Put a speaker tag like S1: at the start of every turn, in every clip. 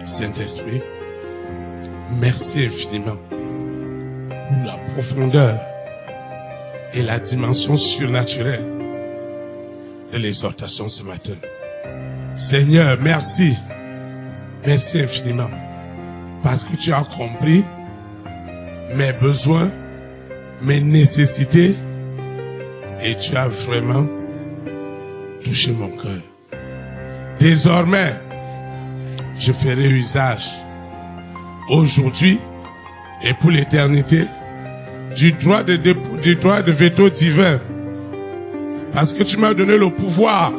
S1: Saint-Esprit, merci infiniment pour la profondeur et la dimension surnaturelle de l'exhortation ce matin. Seigneur, merci. Merci infiniment. Parce que tu as compris mes besoins, mes nécessités, et tu as vraiment touché mon cœur. Désormais, je ferai usage aujourd'hui et pour l'éternité du droit de veto divin. Parce que tu m'as donné le pouvoir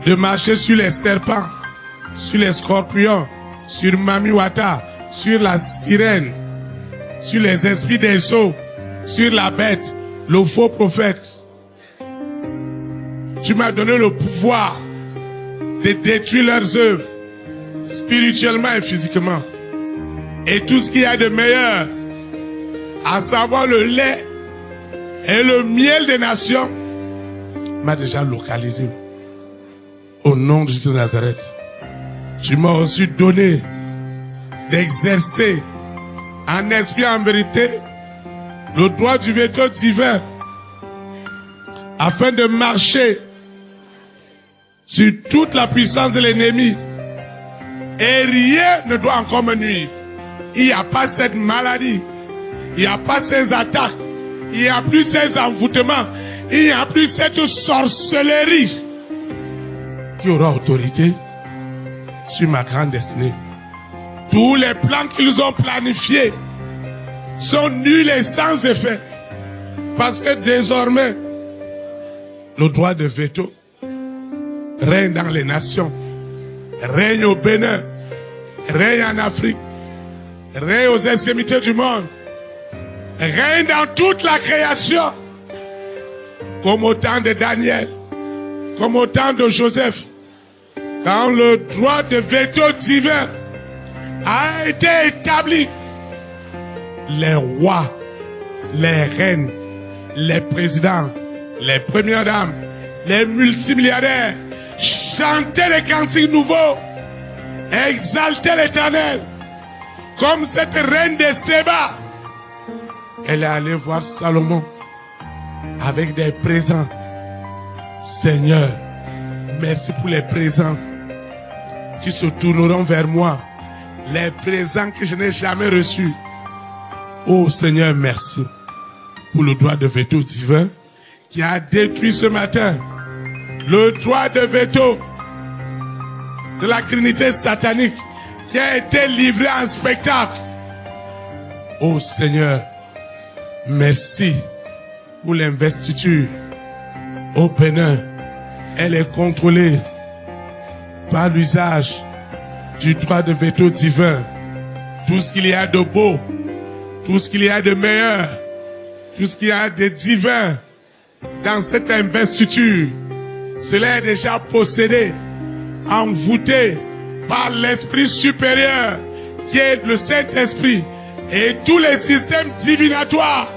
S1: de marcher sur les serpents, sur les scorpions, sur Mamiwata, sur la sirène, sur les esprits des eaux, sur la bête, le faux prophète. Tu m'as donné le pouvoir de détruire leurs œuvres, spirituellement et physiquement. Et tout ce qu'il y a de meilleur, à savoir le lait et le miel des nations, m'a déjà localisé. Au nom de Jésus de Nazareth, tu m'as aussi donné d'exercer en esprit et en vérité le droit du veto divin afin de marcher sur toute la puissance de l'ennemi. Et rien ne doit encore me nuire. Il n'y a pas cette maladie. Il n'y a pas ces attaques. Il n'y a plus ces envoûtements. Il n'y a plus cette sorcellerie qui aura autorité sur ma grande destinée. Tous les plans qu'ils ont planifiés sont nuls et sans effet. Parce que désormais, le droit de veto règne dans les nations, règne au Bénin, règne en Afrique, règne aux extrémités du monde, règne dans toute la création, comme au temps de Daniel, comme au temps de Joseph, quand le droit de veto divin a été établi. Les rois, les reines, les présidents, les premières dames, les multimilliardaires chantaient les cantiques nouveaux, exaltaient l'Éternel, comme cette reine de Séba. Elle est allée voir Salomon avec des présents. Seigneur, merci pour les présents qui se tourneront vers moi, les présents que je n'ai jamais reçus. Oh Seigneur, merci pour le droit de veto divin qui a détruit ce matin le droit de veto de la trinité satanique qui a été livré en spectacle. Oh Seigneur, merci pour l'investiture au Bénin. Elle est contrôlée par l'usage du droit de veto divin. Tout ce qu'il y a de beau, tout ce qu'il y a de meilleur, tout ce qu'il y a de divin dans cette investiture, cela est déjà possédé, envoûté par l'Esprit supérieur qui est le Saint-Esprit. Et tous les systèmes divinatoires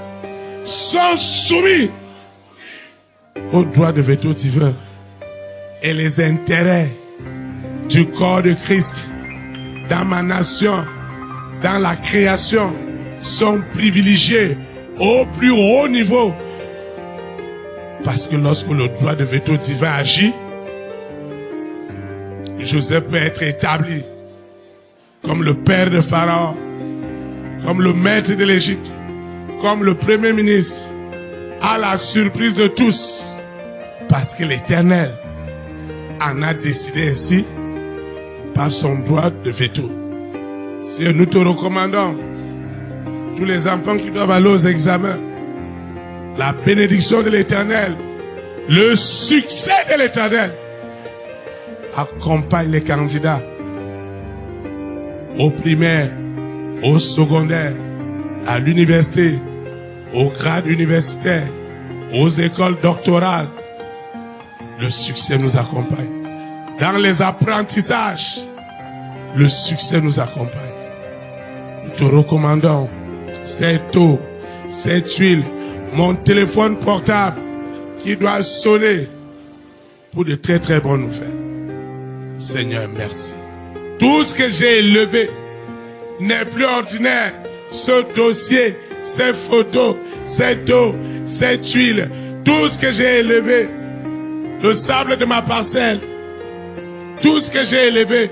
S1: sont soumis au droit de veto divin. Et les intérêts du corps de Christ dans ma nation, dans la création, sont privilégiés au plus haut niveau. Parce que lorsque le droit de veto divin agit, Joseph peut être établi comme le père de Pharaon, comme le maître de l'Égypte, comme le premier ministre, à la surprise de tous, parce que l'Éternel en a décidé ainsi par son droit de veto. Seigneur, nous te recommandons, tous les enfants qui doivent aller aux examens, la bénédiction de l'Éternel, le succès de l'Éternel accompagne les candidats au primaire, au secondaire, à l'université, au grade universitaire, aux écoles doctorales. Le succès nous accompagne. Dans les apprentissages, le succès nous accompagne. Nous te recommandons cette eau, cette huile, mon téléphone portable qui doit sonner pour de très très bonnes nouvelles. Seigneur, merci. Tout ce que j'ai élevé n'est plus ordinaire. Ce dossier, ces photos, cette eau, cette huile, tout ce que j'ai élevé, le sable de ma parcelle, tout ce que j'ai élevé,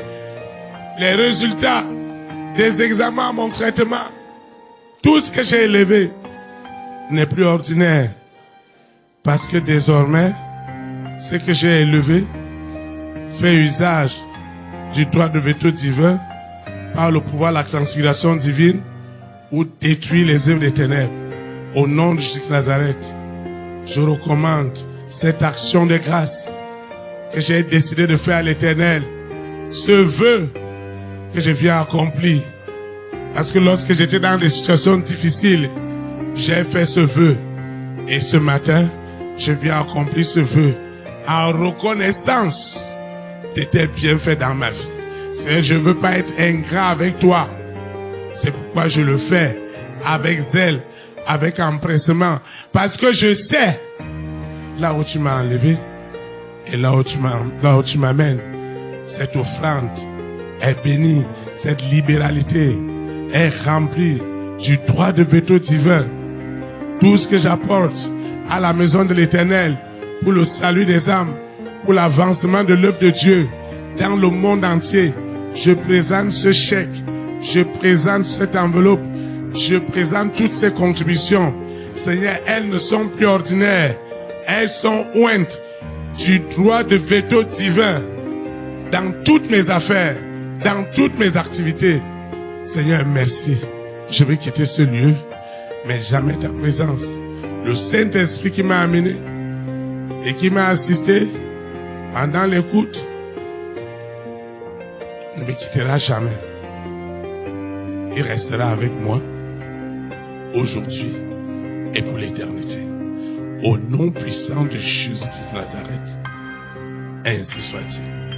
S1: les résultats des examens, mon traitement, tout ce que j'ai élevé n'est plus ordinaire. Parce que désormais, ce que j'ai élevé fait usage du droit de veto divin par le pouvoir de la transfiguration divine ou détruit les œuvres des ténèbres. Au nom de Jésus de Nazareth, je recommande cette action de grâce que j'ai décidé de faire à l'Éternel. Ce vœu que je viens accomplir. Parce que lorsque j'étais dans des situations difficiles, j'ai fait ce vœu. Et ce matin, je viens accomplir ce vœu en reconnaissance de tes bienfaits dans ma vie. C'est, je ne veux pas être ingrat avec toi. C'est pourquoi je le fais avec zèle, avec empressement. Parce que je sais là où tu m'as enlevé et là où tu m'amènes. Cette offrande est bénie. Cette libéralité est remplie du droit de veto divin. Tout ce que j'apporte à la maison de l'Éternel pour le salut des âmes, pour l'avancement de l'œuvre de Dieu dans le monde entier, je présente ce chèque, je présente cette enveloppe, je présente toutes ces contributions. Seigneur, elles ne sont plus ordinaires, elles sont ointes du droit de veto divin dans toutes mes affaires, dans toutes mes activités. Seigneur, merci. Je vais quitter ce lieu, mais jamais ta présence. Le Saint-Esprit qui m'a amené et qui m'a assisté pendant l'écoute ne me quittera jamais. Il restera avec moi aujourd'hui et pour l'éternité. Au nom puissant de Jésus de Nazareth, ainsi soit-il.